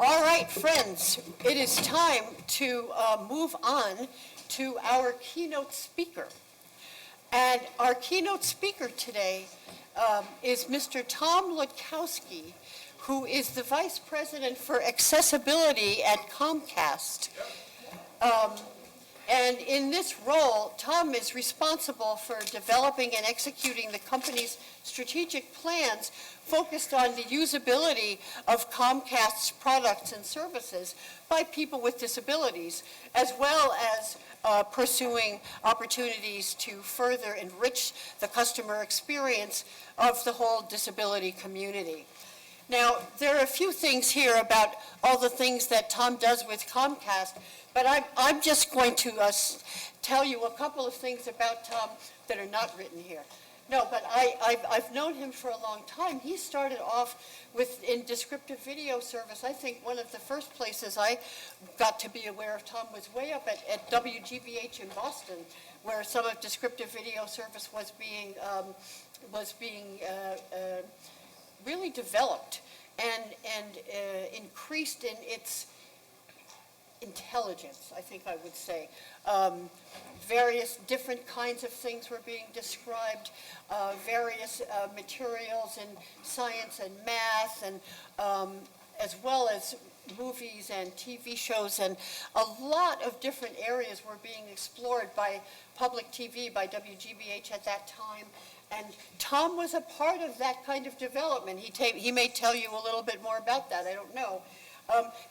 All right, friends, it is time to move on to our keynote speaker. And our keynote speaker today is Mr. Tom Wlodkowski, who is the Vice President for Accessibility at Comcast. And in this role, Tom is responsible for developing and executing the company's strategic plans focused on the usability of Comcast's products and services by people with disabilities, as well as pursuing opportunities to further enrich the customer experience of the whole disability community. Now, there are a few things here about all the things that Tom does with Comcast, but I'm just going to tell you a couple of things about Tom that are not written here. No, but I've known him for a long time. He started off in descriptive video service. I think one of the first places I got to be aware of Tom was way up at WGBH in Boston, where some of descriptive video service was being really developed and increased in its intelligence, I think I would say. Various different kinds of things were being described, various materials in science and math, and as well as movies and TV shows, and a lot of different areas were being explored by public TV, by WGBH at that time. And Tom was a part of that kind of development. He may tell you a little bit more about that, I don't know.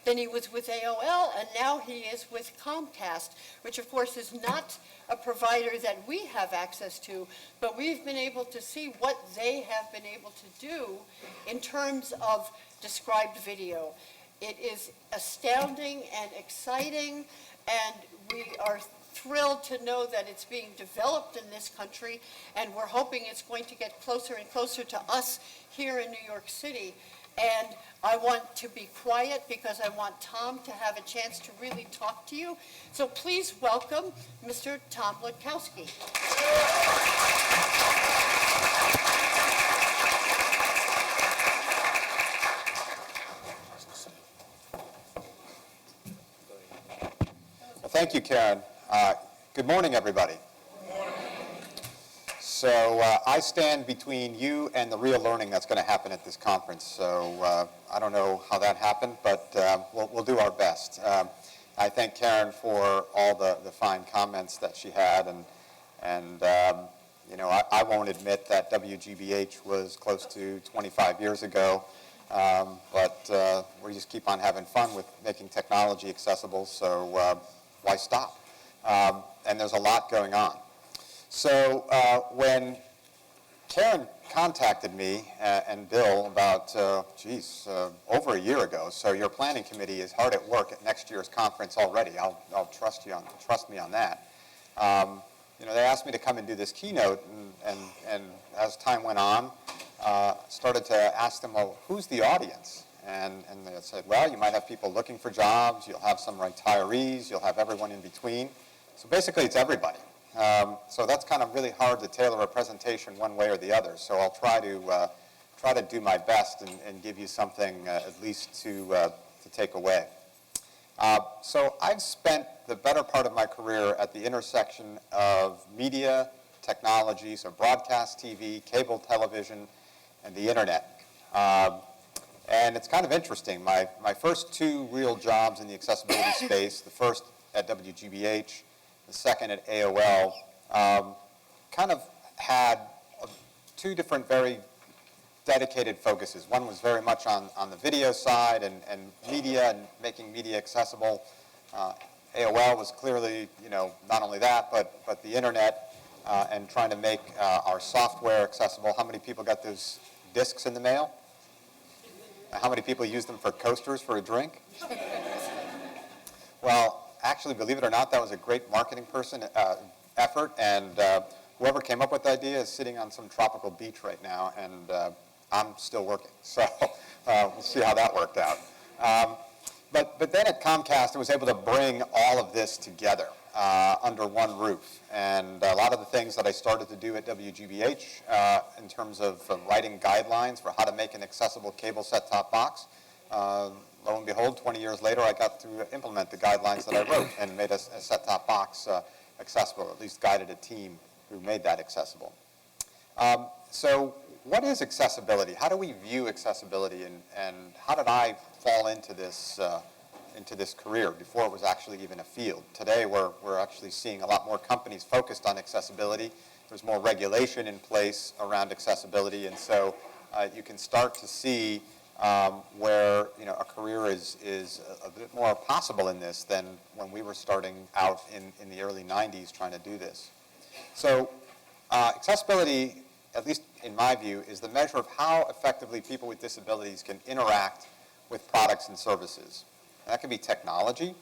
Then he was with AOL, and now he is with Comcast, which of course is not a provider that we have access to, but we've been able to see what they have been able to do in terms of described video. It is astounding and exciting, and we are thrilled to know that it's being developed in this country, and we're hoping it's going to get closer and closer to us here in New York City. And I want to be quiet because I want Tom to have a chance to really talk to you. So please welcome Mr. Tom Wlodkowski. Well, thank you, Karen. Good morning, everybody. So I stand between you and the real learning that's going to happen at this conference. So I don't know how that happened, but we'll do our best. I thank Karen for all the fine comments that she had, and you know, I won't admit that WGBH was close to 25 years ago, but we just keep on having fun with making technology accessible. So why stop? And there's a lot going on. So when Karen contacted me and Bill about, over a year ago, so your planning committee is hard at work at next year's conference already. I'll trust me on that. You know, they asked me to come and do this keynote, and as time went on, started to ask them, well, who's the audience? And they said, well, you might have people looking for jobs, you'll have some retirees, you'll have everyone in between. So basically, it's everybody. So that's kind of really hard to tailor a presentation one way or the other. So I'll try to do my best and give you something at least to take away. So I've spent the better part of my career at the intersection of media, technology, so broadcast TV, cable television, and the internet. And it's kind of interesting. My first two real jobs in the accessibility space, the first at WGBH, the second at AOL, kind of had two different very dedicated focuses. One was very much on the video side and media and making media accessible. AOL was clearly, you know, not only that, but the internet and trying to make our software accessible. How many people got those discs in the mail? How many people use them for coasters for a drink? Well, actually, believe it or not, that was a great marketing effort, and whoever came up with the idea is sitting on some tropical beach right now, and I'm still working. So we'll see how that worked out. But then at Comcast, I was able to bring all of this together under one roof. And a lot of the things that I started to do at WGBH in terms of writing guidelines for how to make an accessible cable set-top box, lo and behold, 20 years later, I got to implement the guidelines that I wrote and made a set-top box accessible, at least guided a team who made that accessible. So what is accessibility? How do we view accessibility, and how did I fall into this career before it was actually even a field? Today, we're actually seeing a lot more companies focused on accessibility. There's more regulation in place around accessibility, and so you can start to see where a career is a bit more possible in this than when we were starting out in the early 90s trying to do this. So accessibility, at least in my view, is the measure of how effectively people with disabilities can interact with products and services. And that can be technology.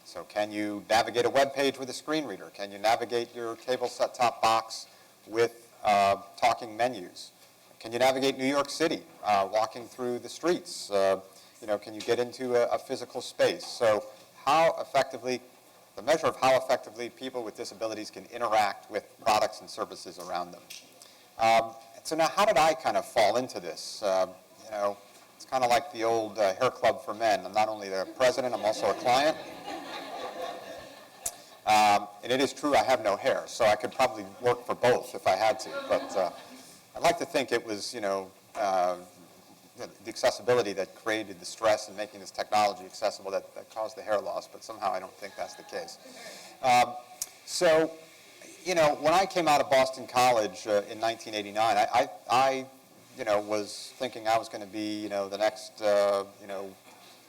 So can you navigate a web page with a screen reader? Can you navigate your cable set-top box with talking menus? Can you navigate New York City, walking through the streets? Can you get into a physical space? So how effectively, the measure of how effectively people with disabilities can interact with products and services around them. So now how did I kind of fall into this? It's kind of like the old hair club for men. I'm not only the president, I'm also a client. And it is true I have no hair, so I could probably work for both if I had to. But I'd like to think it was, the accessibility that created the stress in making this technology accessible that caused the hair loss, but somehow I don't think that's the case. When I came out of Boston College in 1989, I was thinking I was going to be, the next,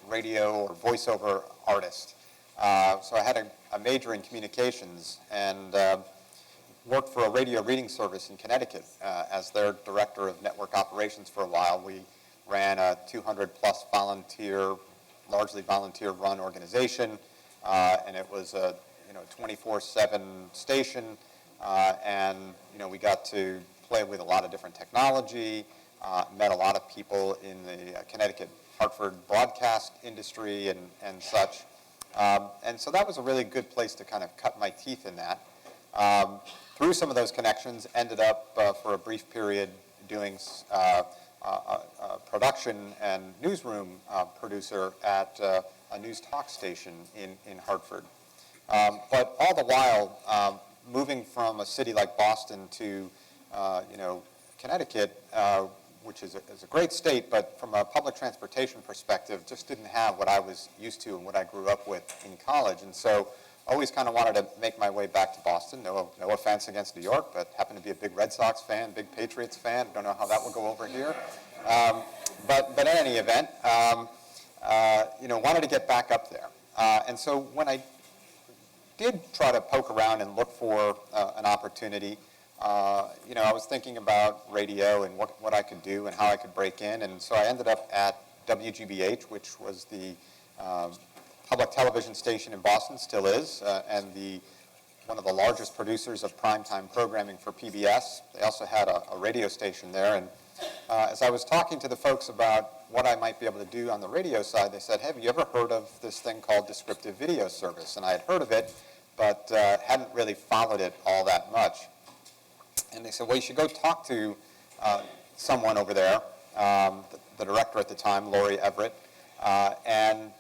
radio or voiceover artist. So I had a major in communications and worked for a radio reading service in Connecticut as their director of network operations for a while. We ran a 200-plus largely volunteer-run organization, and it was a 24/7 station, and we got to play with a lot of different technology, met a lot of people in the Connecticut Hartford broadcast industry and such. And so that was a really good place to kind of cut my teeth in that. Through some of those connections, ended up for a brief period doing production and newsroom producer at a news talk station in Hartford. But all the while, moving from a city like Boston to Connecticut, which is a great state, but from a public transportation perspective, just didn't have what I was used to and what I grew up with in college. And so always kind of wanted to make my way back to Boston. No offense against New York, but happened to be a big Red Sox fan, big Patriots fan. Don't know how that would go over here. But in any event, wanted to get back up there. And so when I did try to poke around and look for an opportunity, I was thinking about radio and what I could do and how I could break in. And so I ended up at WGBH, which was the public television station in Boston, still is, and one of the largest producers of primetime programming for PBS. They also had a radio station there. And as I was talking to the folks about what I might be able to do on the radio side, they said, have you ever heard of this thing called descriptive video service? And I had heard of it, but hadn't really followed it all that much. And they said, well, you should go talk to someone over there, the director at the time, Lori Everett, and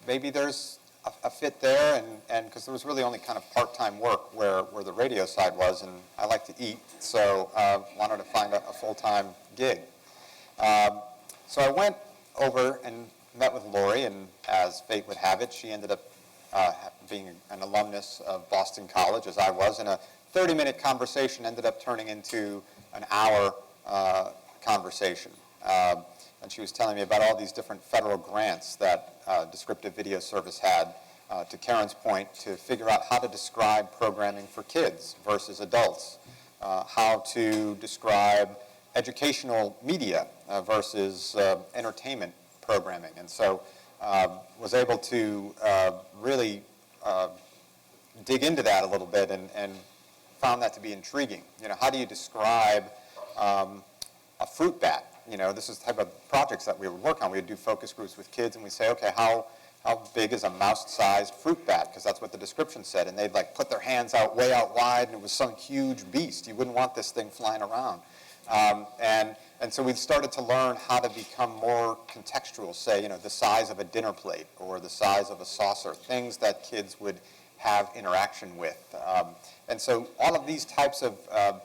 maybe there's a fit there, and because there was really only kind of part-time work where the radio side was, and I like to eat, so wanted to find a full-time gig. So I went over and met with Lori, and as fate would have it, she ended up being an alumnus of Boston College, as I was, and a 30-minute conversation ended up turning into an hour conversation. And she was telling me about all these different federal grants that Descriptive Video Service had, to Karen's point, to figure out how to describe programming for kids versus adults, how to describe educational media versus entertainment programming. And so was able to really dig into that a little bit and found that to be intriguing. How do you describe a fruit bat? This is the type of projects that we would work on. We would do focus groups with kids, and we'd say, okay, how big is a mouse-sized fruit bat? Because that's what the description said. And they'd put their hands way out wide, and it was some huge beast. You wouldn't want this thing flying around. And so we started to learn how to become more contextual, say, the size of a dinner plate or the size of a saucer, things that kids would have interaction with. And so all of these types of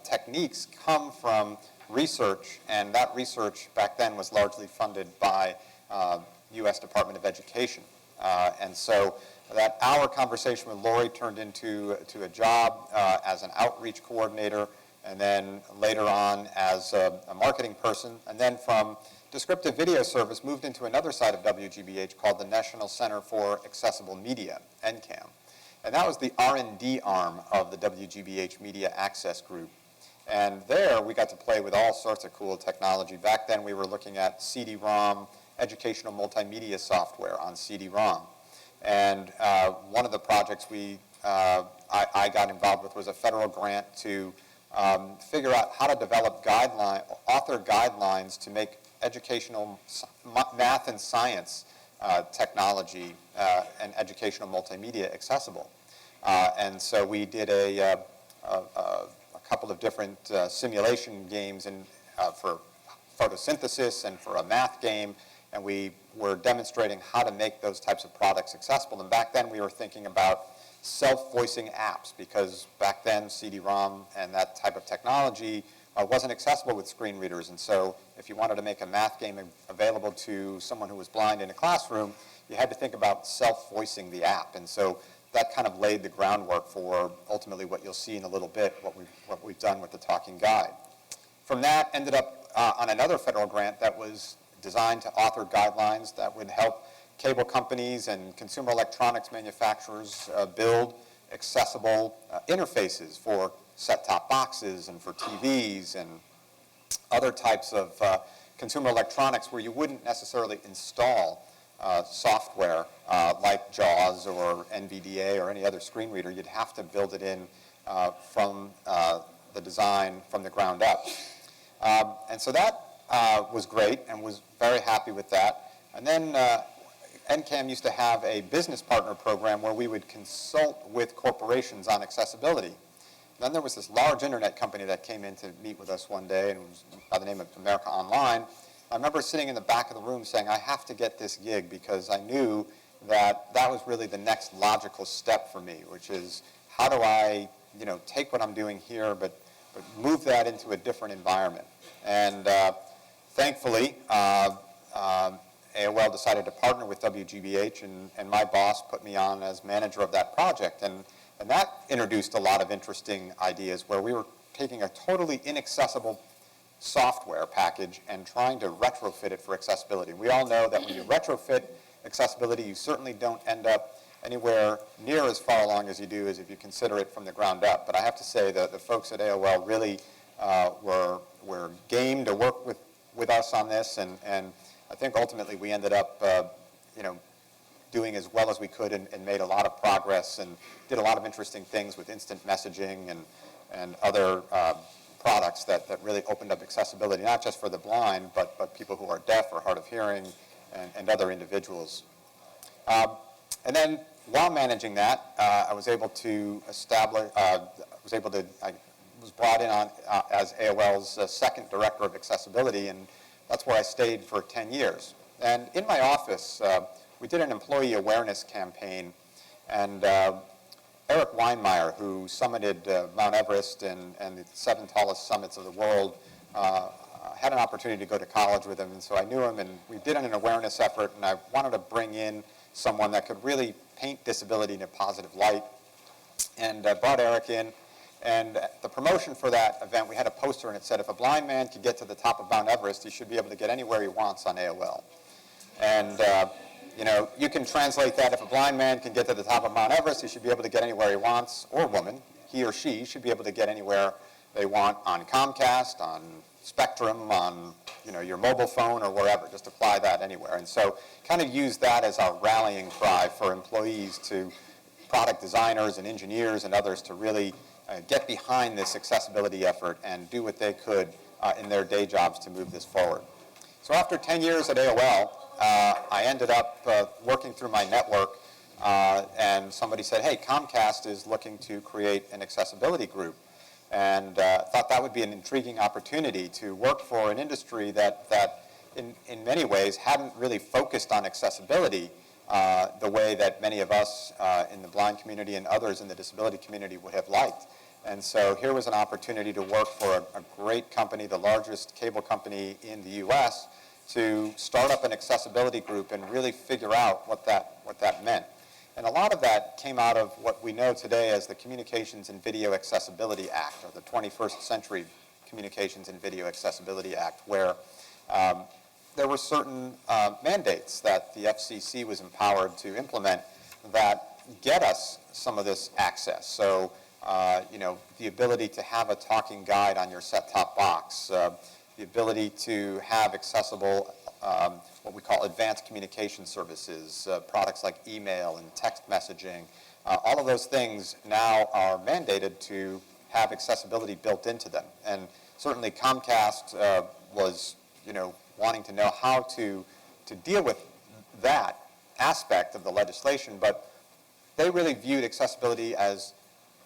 techniques come from research, and that research back then was largely funded by U.S. Department of Education. And so that hour conversation with Lori turned into a job as an outreach coordinator, and then later on as a marketing person, and then from descriptive video service moved into another side of WGBH called the National Center for Accessible Media, NCAM. And that was the R&D arm of the WGBH Media Access Group. And there we got to play with all sorts of cool technology. Back then we were looking at CD-ROM, educational multimedia software on CD-ROM. And one of the projects I got involved with was a federal grant to figure out how to develop author guidelines to make educational math and science technology and educational multimedia accessible. And so we did a couple of different simulation games for photosynthesis and for a math game, and we were demonstrating how to make those types of products accessible. And back then we were thinking about self-voicing apps, because back then CD-ROM and that type of technology wasn't accessible with screen readers. And so if you wanted to make a math game available to someone who was blind in a classroom, you had to think about self-voicing the app. And so that kind of laid the groundwork for ultimately what you'll see in a little bit, what we've done with the Talking Guide. From that, ended up on another federal grant that was designed to author guidelines that would help cable companies and consumer electronics manufacturers build accessible interfaces for set-top boxes and for TVs and other types of consumer electronics where you wouldn't necessarily install software like JAWS or NVDA or any other screen reader. You'd have to build it in from the design from the ground up. And so that was great, and was very happy with that. And then NCAM used to have a business partner program where we would consult with corporations on accessibility. Then there was this large internet company that came in to meet with us one day, and it was by the name of America Online. I remember sitting in the back of the room saying, I have to get this gig, because I knew that that was really the next logical step for me, which is how do I, take what I'm doing here, but move that into a different environment. And thankfully, AOL decided to partner with WGBH, and my boss put me on as manager of that project. And that introduced a lot of interesting ideas where we were taking a totally inaccessible software package and trying to retrofit it for accessibility. We all know that when you retrofit accessibility, you certainly don't end up anywhere near as far along as you do as if you consider it from the ground up. But I have to say that the folks at AOL really were game to work with us on this, and I think ultimately we ended up doing as well as we could and made a lot of progress and did a lot of interesting things with instant messaging and other products that really opened up accessibility, not just for the blind, but people who are deaf or hard of hearing and other individuals. And then while managing that, I was brought in on as AOL's second director of accessibility, and that's where I stayed for 10 years. And in my office, we did an employee awareness campaign, and Eric Weinmeier, who summited Mount Everest and the 7 tallest summits of the world, had an opportunity to go to college with him, and so I knew him, and we did an awareness effort, and I wanted to bring in someone that could really paint disability in a positive light, and brought Eric in. And the promotion for that event, we had a poster, and it said, if a blind man could get to the top of Mount Everest, he should be able to get anywhere he wants on AOL. And you can translate that, if a blind man can get to the top of Mount Everest, he should be able to get anywhere he wants, or woman, he or she should be able to get anywhere they want on Comcast, on Spectrum, on your mobile phone or wherever. Just apply that anywhere. And so kind of use that as our rallying cry for employees, to product designers and engineers and others, to really get behind this accessibility effort and do what they could in their day jobs to move this forward. So after 10 years at AOL, I ended up working through my network, and somebody said, hey, Comcast is looking to create an accessibility group. and thought that would be an intriguing opportunity to work for an industry that in many ways hadn't really focused on accessibility the way that many of us in the blind community and others in the disability community would have liked. And so here was an opportunity to work for a great company, the largest cable company in the U.S., to start up an accessibility group and really figure out what that meant. And a lot of that came out of what we know today as the Communications and Video Accessibility Act, or the 21st Century Communications and Video Accessibility Act, where there were certain mandates that the FCC was empowered to implement that get us some of this access. So, the ability to have a talking guide on your set-top box, the ability to have accessible what we call advanced communication services, products like email and text messaging. All of those things now are mandated to have accessibility built into them. And certainly Comcast was, wanting to know how to deal with that aspect of the legislation, but they really viewed accessibility as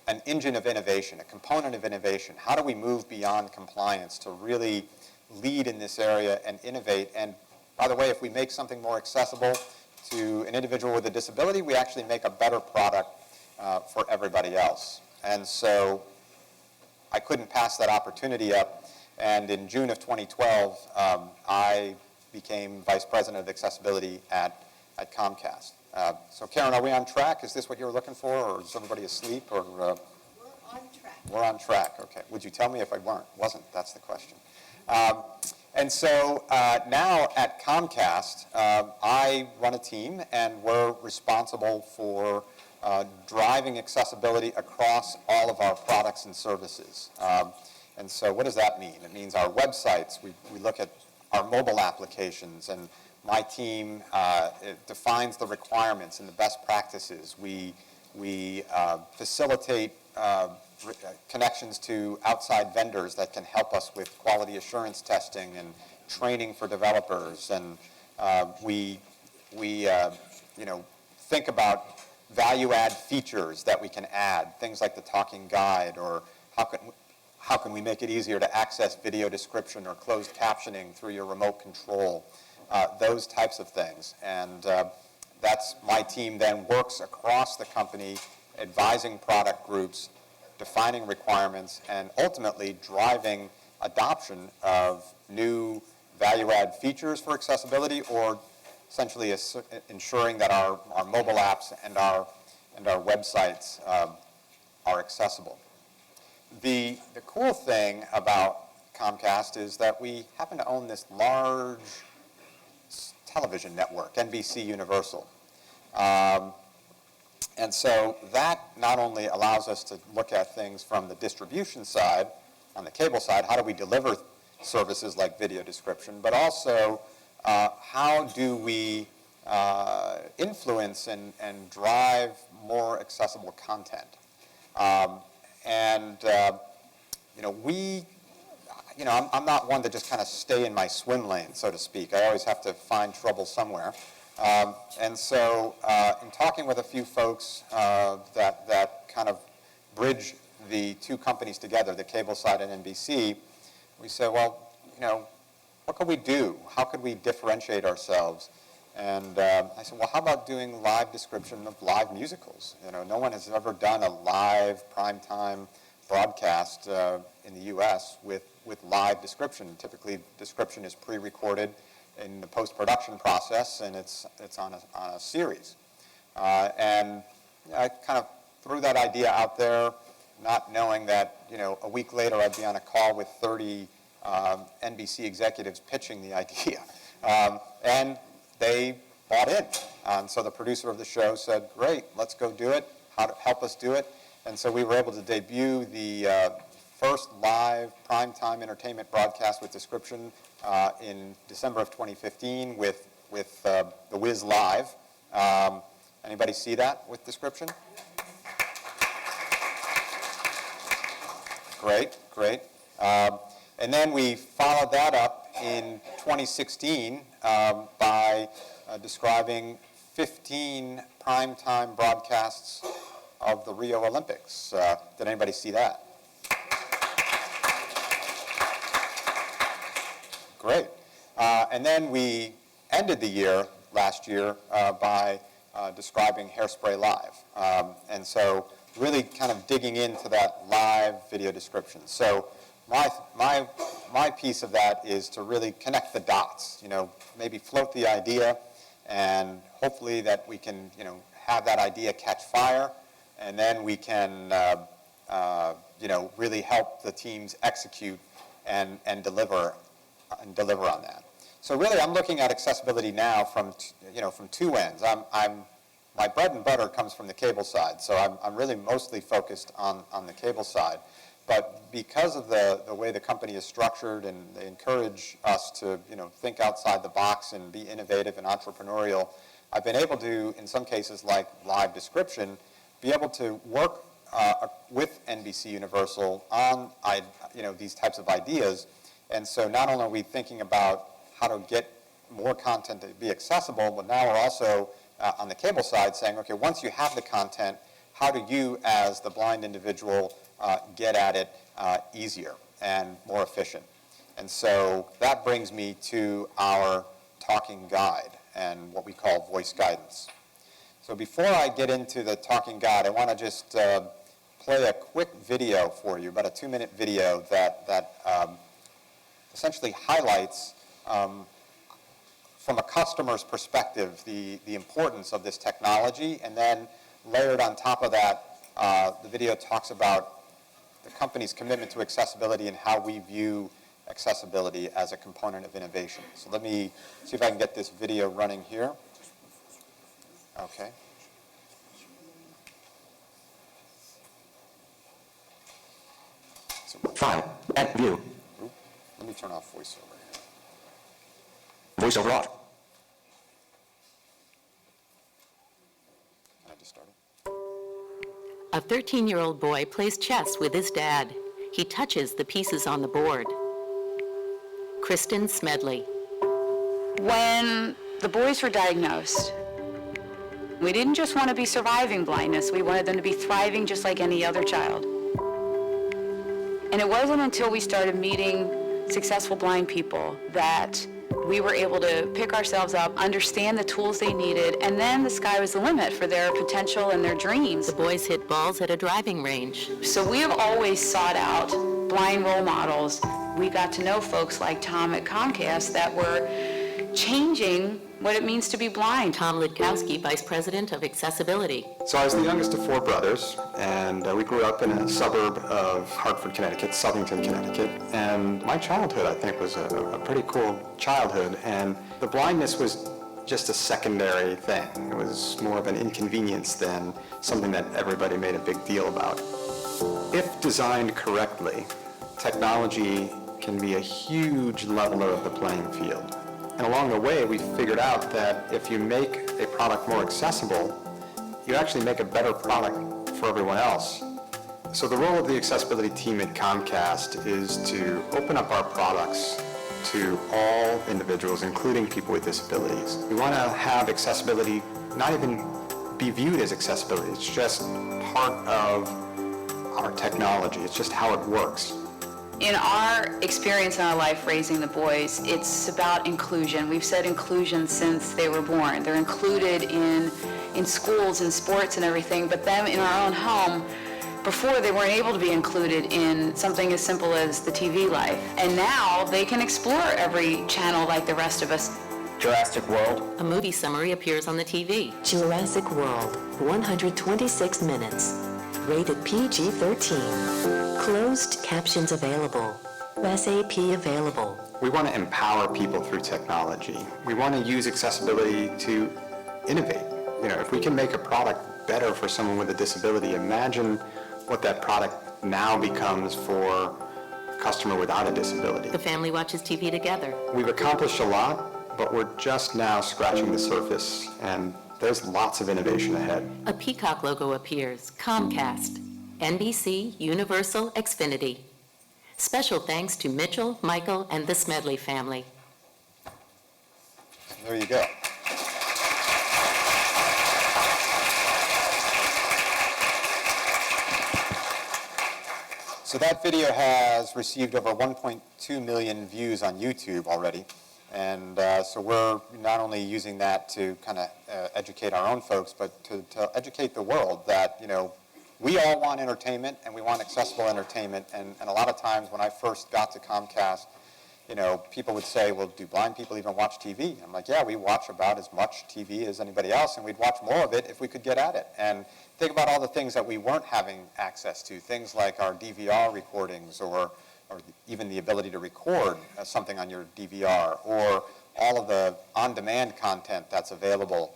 an engine of innovation, a component of innovation. How do we move beyond compliance to really lead in this area and innovate? And by the way, if we make something more accessible to an individual with a disability, we actually make a better product for everybody else. And so I couldn't pass that opportunity up. And in June of 2012, I became Vice President of Accessibility at Comcast. So Karen, are we on track? Is this what you were looking for, or is everybody asleep? Or We're on track. We're on track, okay. Would you tell me if I wasn't? That's the question. And so now at Comcast, I run a team, and we're responsible for driving accessibility across all of our products and services. And so what does that mean? It means our websites. We look at our mobile applications, and my team defines the requirements and the best practices. We facilitate connections to outside vendors that can help us with quality assurance testing and training for developers. And we think about value-add features that we can add, things like the talking guide, or how can we make it easier to access video description or closed captioning through your remote control, those types of things. And that's my team then works across the company, advising product groups, defining requirements, and ultimately driving adoption of new value-add features for accessibility, or essentially ensuring that our mobile apps and our websites are accessible. The cool thing about Comcast is that we happen to own this large television network, NBC Universal. And so that not only allows us to look at things from the distribution side, on the cable side, how do we deliver services like video description, but also how do we influence and drive more accessible content. I'm not one to just kind of stay in my swim lane, so to speak. I always have to find trouble somewhere. And so in talking with a few folks that kind of bridge the two companies together, the cable side and NBC, we said, well, what could we do? How could we differentiate ourselves? And I said, well, how about doing live description of live musicals? No one has ever done a live primetime broadcast in the U.S. with live description. Typically, description is pre-recorded in the post-production process, and it's on a series. And I kind of threw that idea out there, not knowing that a week later I'd be on a call with 30 NBC executives pitching the idea, and they bought in. And so the producer of the show said, "Great, let's go do it. Help us do it." And so we were able to debut the first live primetime entertainment broadcast with description in December of 2015 with The Wiz Live. Anybody see that with description? Great, great. And then we followed that up in 2016 by describing 15 primetime broadcasts of the Rio Olympics. Did anybody see that? Great. And then we ended the year last year by describing Hairspray Live. And so really kind of digging into that live video description. So my piece of that is to really connect the dots, maybe float the idea, and hopefully that we can, have that idea catch fire, and then we can, really help the teams execute and deliver on that. So really, I'm looking at accessibility now from two ends. My bread and butter comes from the cable side, so I'm really mostly focused on the cable side. But because of the way the company is structured, and they encourage us to think outside the box and be innovative and entrepreneurial, I've been able to, in some cases like live description, be able to work with NBC Universal on these types of ideas. And so not only are we thinking about how to get more content to be accessible, but now we're also on the cable side saying, okay, once you have the content, how do you as the blind individual get at it easier and more efficient? And so that brings me to our talking guide and what we call voice guidance. So before I get into the talking guide, I want to just play a quick video for you, about a 2-minute video that essentially highlights from a customer's perspective the importance of this technology, and then layered on top of that, the video talks about the company's commitment to accessibility and how we view accessibility as a component of innovation. So let me see if I can get this video running here. Okay. File. Add view. Let me turn off voiceover here. VoiceOver off. I just started. A 13-year-old boy plays chess with his dad. He touches the pieces on the board. Kristen Smedley. When the boys were diagnosed, we didn't just want to be surviving blindness, we wanted them to be thriving just like any other child. And it wasn't until we started meeting successful blind people that we were able to pick ourselves up, understand the tools they needed, and then the sky was the limit for their potential and their dreams. The boys hit balls at a driving range. So we have always sought out blind role models. We got to know folks like Tom at Comcast that were changing what it means to be blind. Tom Wlodkowski, Vice President of Accessibility. So I was the youngest of 4 brothers, and we grew up in a suburb of Hartford, Connecticut, Southington, Connecticut. And my childhood, I think, was a pretty cool childhood. And the blindness was just a secondary thing. It was more of an inconvenience than something that everybody made a big deal about. If designed correctly, technology can be a huge leveler of the playing field. And along the way, we figured out that if you make a product more accessible, you actually make a better product for everyone else. So the role of the accessibility team at Comcast is to open up our products to all individuals, including people with disabilities. We want to have accessibility not even be viewed as accessibility. It's just part of our technology. It's just how it works. In our experience in our life raising the boys, it's about inclusion. We've said inclusion since they were born. They're included in schools and sports and everything, but them in our own home, before they weren't able to be included in something as simple as the TV life. And now they can explore every channel like the rest of us. Jurassic World. A movie summary appears on the TV. Jurassic World, 126 minutes. Rated PG-13. Closed captions available. SAP available. We want to empower people through technology. We want to use accessibility to innovate. If we can make a product better for someone with a disability, imagine what that product now becomes for a customer without a disability. The family watches TV together. We've accomplished a lot, but we're just now scratching the surface, and there's lots of innovation ahead. A peacock logo appears. Comcast. NBC Universal Xfinity. Special thanks to Mitchell, Michael, and the Smedley family. There you go. So that video has received over 1.2 million views on YouTube already. And so we're not only using that to kind of educate our own folks, but to educate the world that, you know, we all want entertainment and we want accessible entertainment. And a lot of times when I first got to Comcast, you know, people would say, well, do blind people even watch TV? I'm like, yeah, we watch about as much TV as anybody else, and we'd watch more of it if we could get at it. And think about all the things that we weren't having access to, things like our DVR recordings or even the ability to record something on your DVR, or all of the on-demand content that's available.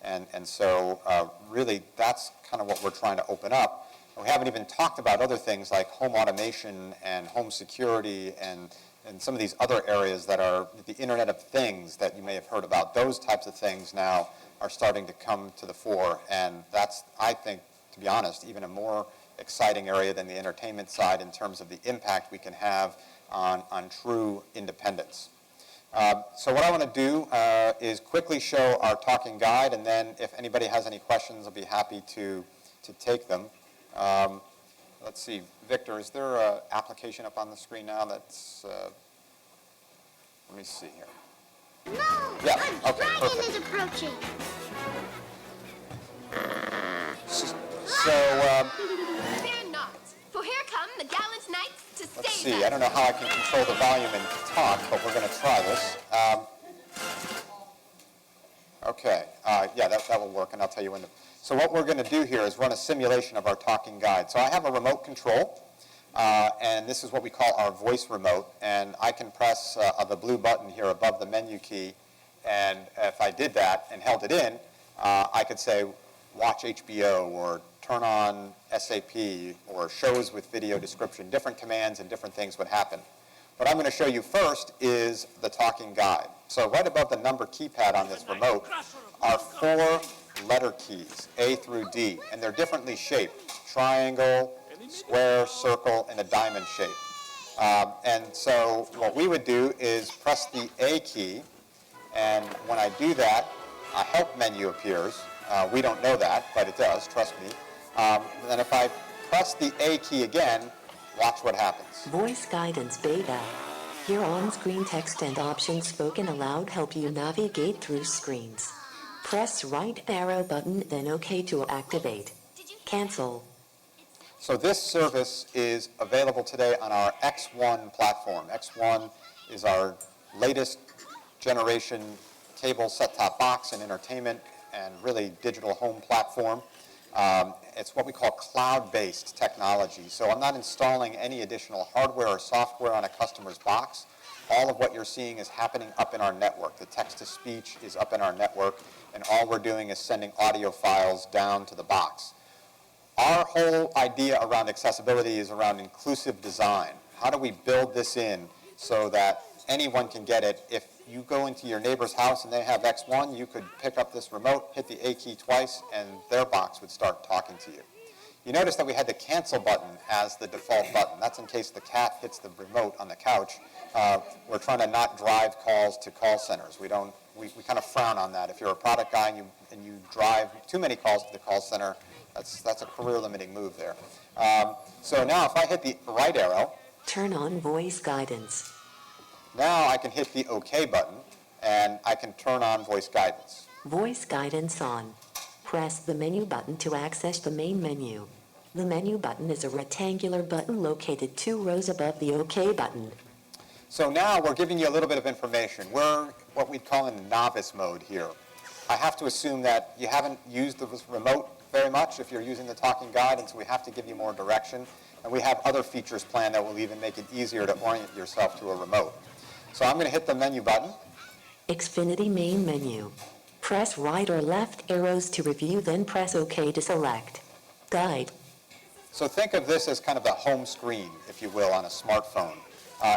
And so really that's kind of what we're trying to open up. And we haven't even talked about other things like home automation and home security and some of these other areas that are the Internet of Things that you may have heard about. Those types of things now are starting to come to the fore, and that's, I think, to be honest, even a more exciting area than the entertainment side in terms of the impact we can have on true independence. So what I want to do is quickly show our talking guide, and then if anybody has any questions, I'll be happy to take them. Let's see, Victor, is there an application up on the screen now that's, let me see here. No! Yeah, A okay, dragon perfect. is approaching! So, Fear not, for here come the gallant knights to save let's see, us. I don't know how I can control the volume and talk, but we're going to try this. Okay, yeah, that will work, and I'll tell you when to. So what we're going to do here is run a simulation of our talking guide. So I have a remote control, and this is what we call our voice remote, and I can press the blue button here above the menu key, and if I did that and held it in, I could say, watch HBO, or turn on SAP, or shows with video description. Different commands and different things would happen. What I'm going to show you first is the talking guide. So right above the number keypad on this remote are 4 letter keys, A through D, and they're differently shaped: triangle, square, circle, and a diamond shape. And so what we would do is press the A key, and when I do that, a help menu appears. We don't know that, but it does, trust me. Then if I press the A key again, watch what happens. Voice guidance beta. Your on-screen text and options spoken aloud help you navigate through screens. Press right arrow button, then OK to activate. Cancel. So this service is available today on our X1 platform. X1 is our latest generation cable set-top box and entertainment and really digital home platform. It's what we call cloud-based technology. So I'm not installing any additional hardware or software on a customer's box. All of what you're seeing is happening up in our network. The text-to-speech is up in our network, and all we're doing is sending audio files down to the box. Our whole idea around accessibility is around inclusive design. How do we build this in so that anyone can get it? If you go into your neighbor's house and they have X1, you could pick up this remote, hit the A key twice, and their box would start talking to you. You notice that we had the cancel button as the default button. That's in case the cat hits the remote on the couch. We're trying to not drive calls to call centers. We kind of frown on that. If you're a product guy and you drive too many calls to the call center, that's a career-limiting move there. So now if I hit the right arrow, Turn on voice guidance. now I can hit the OK button, and I can turn on voice guidance. Voice guidance on. Press the menu button to access the main menu. The menu button is a rectangular button located 2 rows above the OK button. So now we're giving you a little bit of information. We're what we'd call in novice mode here. I have to assume that you haven't used the remote very much if you're using the talking guide, and so we have to give you more direction. And we have other features planned that will even make it easier to orient yourself to a remote. So I'm going to hit the menu button. Xfinity main menu. Press right or left arrows to review, then press OK to select. Guide. So think of this as kind of the home screen, if you will, on a smartphone.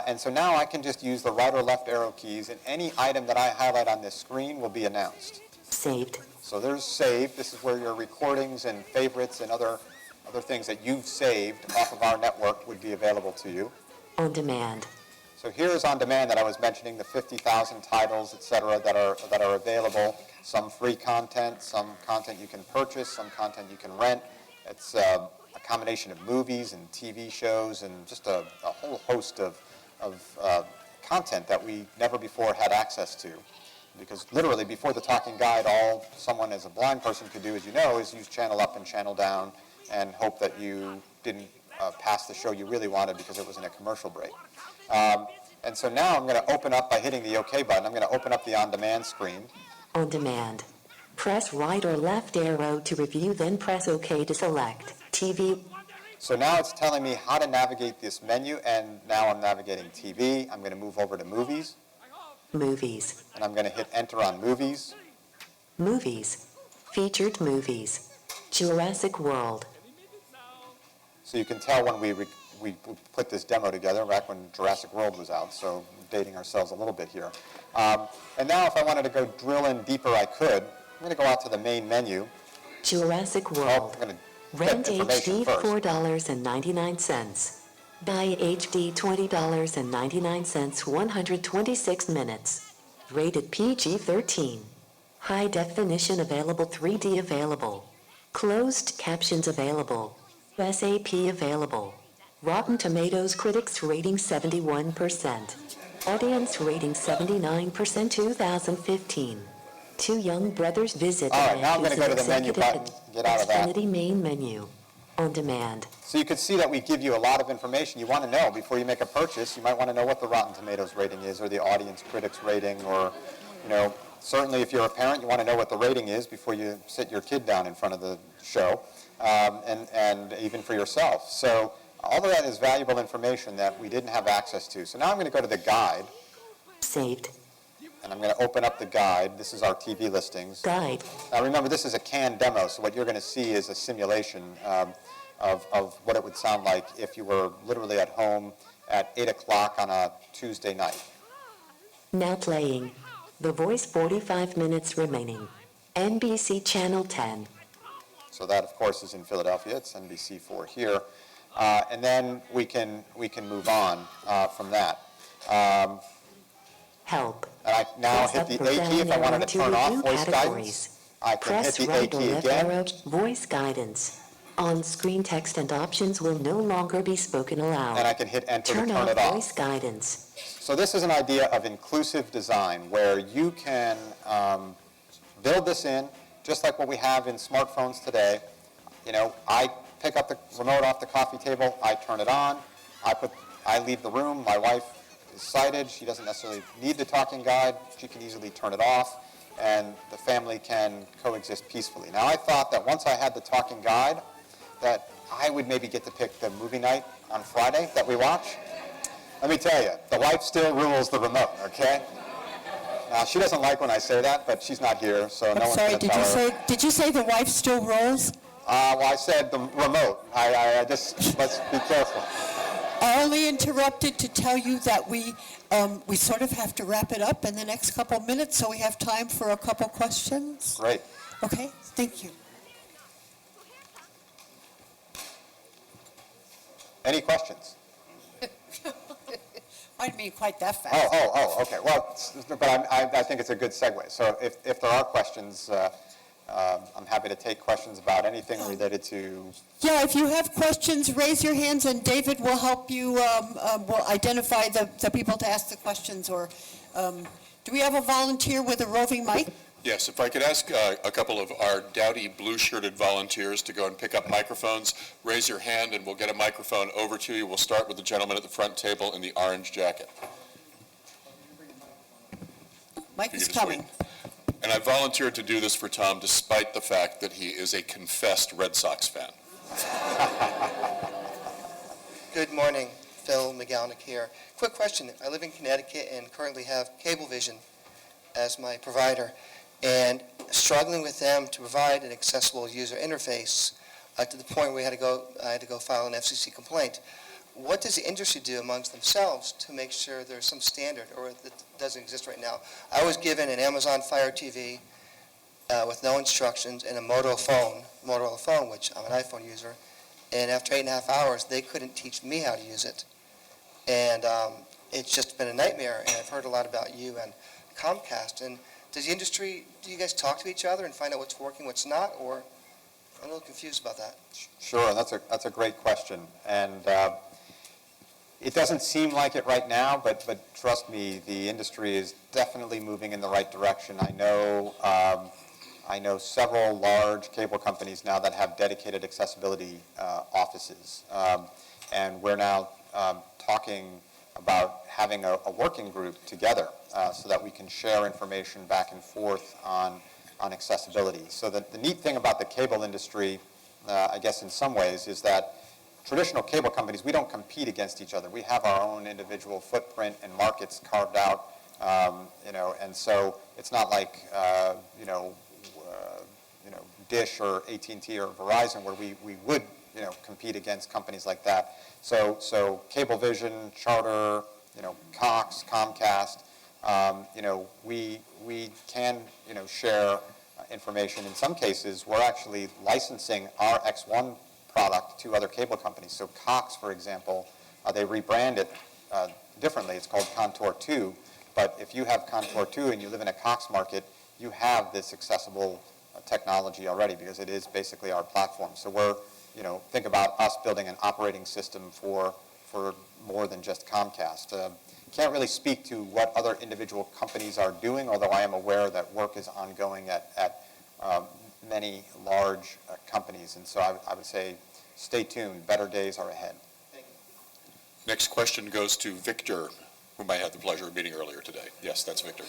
And so now I can just use the right or left arrow keys, and any item that I highlight on this screen will be announced. Saved. So there's saved. This is where your recordings and favorites and other things that you've saved off of our network would be available to you. On demand. So here's on demand that I was mentioning, the 50,000 titles, et cetera, that are available. Some free content, some content you can purchase, some content you can rent. It's a combination of movies and TV shows and just a whole host of content that we never before had access to. Because literally before the talking guide, all someone as a blind person could do, as you know, is use channel up and channel down and hope that you didn't pass the show you really wanted because it was in a commercial break. And so now I'm going to open up by hitting the OK button. I'm going to open up the on-demand screen. On demand. Press right or left arrow to review, then press OK to select TV. So now it's telling me how to navigate this menu, and now I'm navigating TV. I'm going to move over to movies. Movies. And I'm going to hit enter on movies. Movies. Featured movies. Jurassic World. So you can tell when we put this demo together back when Jurassic World was out, so dating ourselves a little bit here. And now if I wanted to go drill in deeper, I could. I'm going to go out to the main menu. Jurassic Oh, World. I'm going to Rent get information HD first. $4.99. Buy HD $20.99, 126 minutes. Rated PG-13. High definition available, 3D available. Closed captions available. SAP available. Rotten Tomatoes critics rating 71%. Audience rating 79%, 2015. Two young brothers visit All right, now I'm going to go to the menu button, get out of that. Xfinity main menu. On demand. So you can see that we give you a lot of information you want to know before you make a purchase. You might want to know what the Rotten Tomatoes rating is, or the audience critics rating, or, certainly if you're a parent, you want to know what the rating is before you sit your kid down in front of the show, and even for yourself. So all of that is valuable information that we didn't have access to. So now I'm going to go to the guide. Saved. And I'm going to open up the guide. This is our TV listings. Guide. Now remember, this is a canned demo, so what you're going to see is a simulation of what it would sound like if you were literally at home at 8 o'clock on a Tuesday night. Now playing. The Voice, 45 minutes remaining. NBC Channel 10. So that, of course, is in Philadelphia. It's NBC4 here. And then we can move on from that. Help. And I now Press hit up the or A key down if I wanted arrow to turn off review voice categories. guidance. I can hit Press the A right or key left again. arrow. Voice guidance. On-screen text and options will no longer be spoken aloud. And I can hit enter to Turn turn off it off. voice guidance. So this is an idea of inclusive design where you can build this in just like what we have in smartphones today. I pick up the remote off the coffee table, I turn it on, I leave the room, my wife is sighted, she doesn't necessarily need the talking guide, she can easily turn it off, and the family can coexist peacefully. Now I thought that once I had the talking guide, that I would maybe get to pick the movie night on Friday that we watch. Let me tell you, the wife still rules the remote, okay? Now, she doesn't like when I say that, but she's not here, so no one's going to tell her. Did you say the wife still rolls? Well, I said the remote. I just, let's be careful. I only interrupted to tell you that we sort of have to wrap it up in the next couple minutes, so we have time for a couple questions. Great. Okay, thank you. Any questions? I didn't mean quite that fast. Okay. Well, but I think it's a good segue. So if there are questions, I'm happy to take questions about anything related to... Yeah, if you have questions, raise your hands, and David will help you, will identify the people to ask the questions. Or do we have a volunteer with a roving mic? Yes, if I could ask a couple of our dowdy blue-shirted volunteers to go and pick up microphones, raise your hand and we'll get a microphone over to you. We'll start with the gentleman at the front table in the orange jacket. Mike is coming. And I volunteered to do this for Tom despite the fact that he is a confessed Red Sox fan. Good morning, Phil McGowan here. Quick question. I live in Connecticut and currently have Cablevision as my provider, and struggling with them to provide an accessible user interface to the point where I had to go file an FCC complaint. What does the industry do amongst themselves to make sure there's some standard, or that doesn't exist right now? I was given an Amazon Fire TV with no instructions and a Motorola phone, which I'm an iPhone user, and after 8.5 hours, they couldn't teach me how to use it. And it's just been a nightmare, and I've heard a lot about you and Comcast. And does the industry, do you guys talk to each other and find out what's working, what's not, or? I'm a little confused about that. Sure, that's a great question. And it doesn't seem like it right now, but trust me, the industry is definitely moving in the right direction. I know several large cable companies now that have dedicated accessibility offices. And we're now talking about having a working group together so that we can share information back and forth on accessibility. So the neat thing about the cable industry, I guess in some ways, is that traditional cable companies, we don't compete against each other. We have our own individual footprint and markets carved out, and so it's not like, Dish or AT&T or Verizon where we would, compete against companies like that. So Cablevision, Charter, Cox, Comcast, we can, share information. In some cases, we're actually licensing our X1 product to other cable companies. So Cox, for example, they rebrand it differently. It's called Contour 2. But if you have Contour 2 and you live in a Cox market, you have this accessible technology already because it is basically our platform. So we're, think about us building an operating system for more than just Comcast. Can't really speak to what other individual companies are doing, although I am aware that work is ongoing at many large companies. And so I would say stay tuned. Better days are ahead. Thank you. Next question goes to Victor, whom I had the pleasure of meeting earlier today. Yes, that's Victor.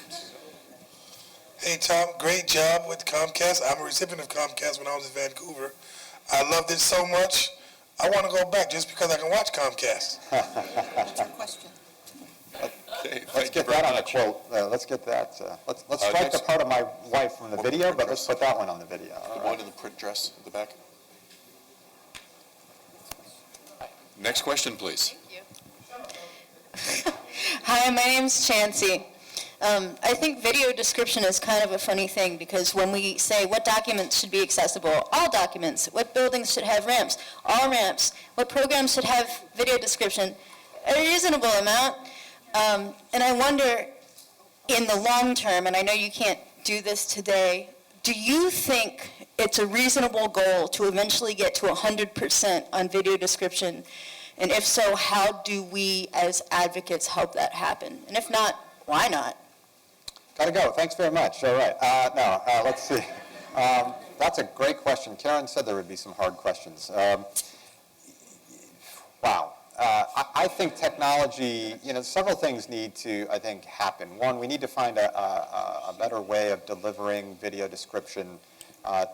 Hey, Tom, great job with Comcast. I'm a recipient of Comcast when I was in Vancouver. I loved it so much, I want to go back just because I can watch Comcast. What's your question? Okay, Let's get that on a quote. Let's get that. Let's strike the part of my wife from the video, but let's put that one on the video. The one in the print dress at the back. Next question, please. Thank you. Hi, my name's Chansey. I think video description is kind of a funny thing because when we say what documents should be accessible, all documents, what buildings should have ramps, all ramps, what programs should have video description, a reasonable amount. And I wonder, in the long term, and I know you can't do this today, do you think it's a reasonable goal to eventually get to 100% on video description? And if so, how do we as advocates help that happen? And if not, why not? Got to go. Thanks very much. All right. Let's see. That's a great question. Karen said there would be some hard questions. Wow. I think technology, several things need to, I think, happen. One, we need to find a better way of delivering video description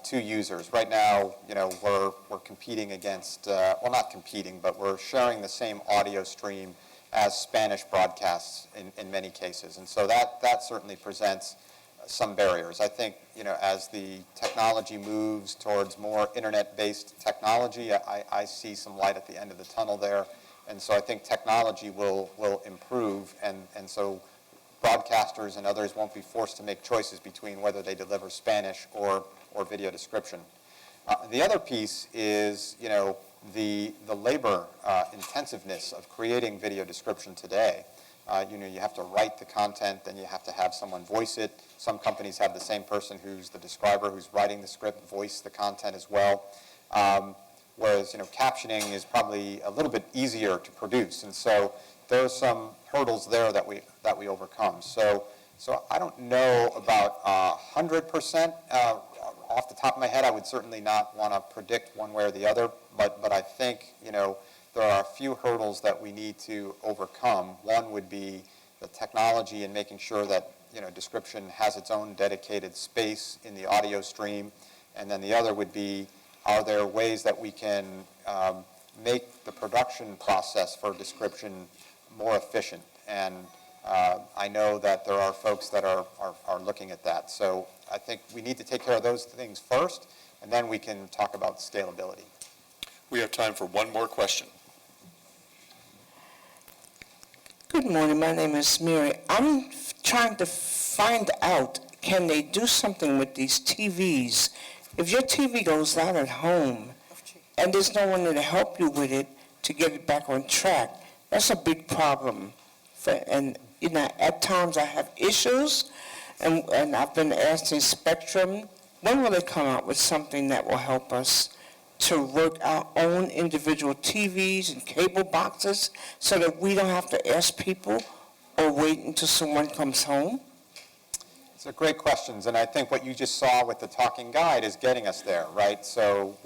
to users. Right now, we're competing against, well, not competing, but we're sharing the same audio stream as Spanish broadcasts in many cases. And so that certainly presents some barriers. I think, as the technology moves towards more internet-based technology, I see some light at the end of the tunnel there. And so I think technology will improve, and so broadcasters and others won't be forced to make choices between whether they deliver Spanish or video description. The other piece is, the labor intensiveness of creating video description today. You have to write the content, then you have to have someone voice it. Some companies have the same person who's the describer, who's writing the script, voice the content as well. Whereas, captioning is probably a little bit easier to produce. And so there's some hurdles there that we overcome. So I don't know about 100%. Off the top of my head, I would certainly not want to predict one way or the other, but I think, there are a few hurdles that we need to overcome. One would be the technology and making sure that, description has its own dedicated space in the audio stream. And then the other would be, are there ways that we can make the production process for description more efficient? And I know that there are folks that are looking at that. So I think we need to take care of those things first, and then we can talk about scalability. We have time for one more question. Good morning. My name is Mary. I'm trying to find out, can they do something with these TVs? If your TV goes down at home and there's no one to help you with it to get it back on track, that's a big problem. At times I have issues, and I've been asking Spectrum when will they come out with something that will help us to work our own individual TVs and cable boxes so that we don't have to ask people or wait until someone comes home? It's a great questions, and I think what you just saw with the talking guide is getting us there, right? So,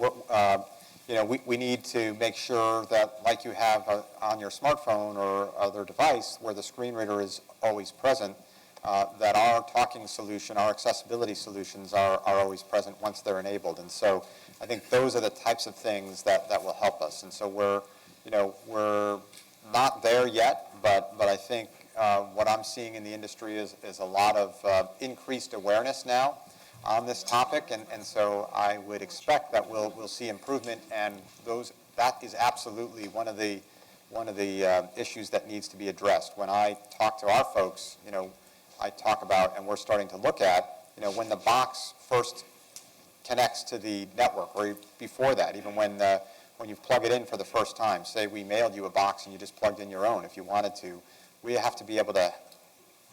we need to make sure that, like you have on your smartphone or other device, where the screen reader is always present, that our talking solution, our accessibility solutions are always present once they're enabled. And so, I think those are the types of things that will help us. And so we're not there yet, but I think what I'm seeing in the industry is a lot of increased awareness now on this topic, and so I would expect that we'll see improvement, and that is absolutely one of the issues that needs to be addressed. When I talk to our folks, I talk about, and we're starting to look at, when the box first connects to the network, or before that, even when you plug it in for the first time. Say we mailed you a box and you just plugged in your own if you wanted to. We have to be able to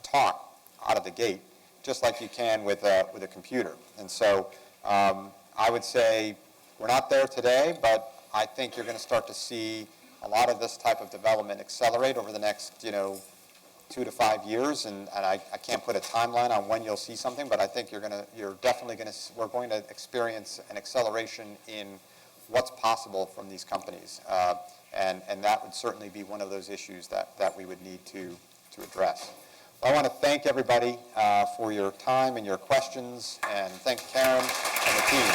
talk out of the gate, just like you can with a computer. And so I would say we're not there today, but I think you're going to start to see a lot of this type of development accelerate over the next 2 to 5 years, and I can't put a timeline on when you'll see something, but I think we're going to experience an acceleration in what's possible from these companies, and that would certainly be one of those issues that we would need to address. Well, I want to thank everybody for your time and your questions, and thank Karen and the team.